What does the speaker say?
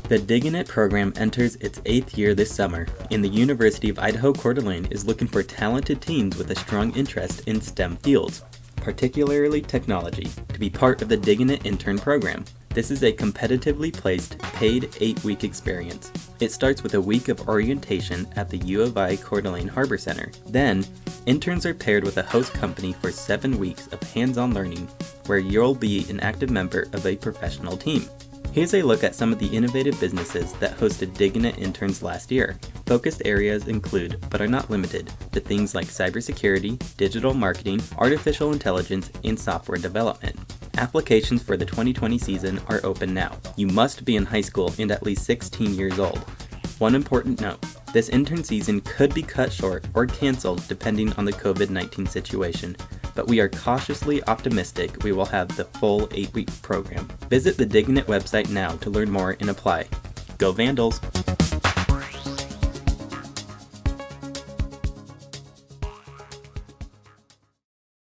The Dig'nIT program enters its 8th year this summer, and the University of Idaho Coeur d'Alene is looking for talented teens with a strong interest in STEM fields, particularly technology, to be part of the Dig'nIT Intern program. This is a competitively placed, paid 8-week experience. It starts with a week of orientation at the U of I Coeur d'Alene Harbor Center. Then, interns are paired with a host company for 7 weeks of hands-on learning, where you'll be an active member of a professional team. Here's a look at some of the innovative businesses that hosted Dig'nIT Interns last year. Focused areas include, but are not limited, to things like cybersecurity, digital marketing, artificial intelligence, and software development. Applications for the 2020 season are open now. You must be in high school and at least 16 years old. One important note, this intern season could be cut short or canceled depending on the COVID-19 situation, but we are cautiously optimistic we will have the full 8-week program. Visit the Dig'nIT website now to learn more and apply. Go Vandals!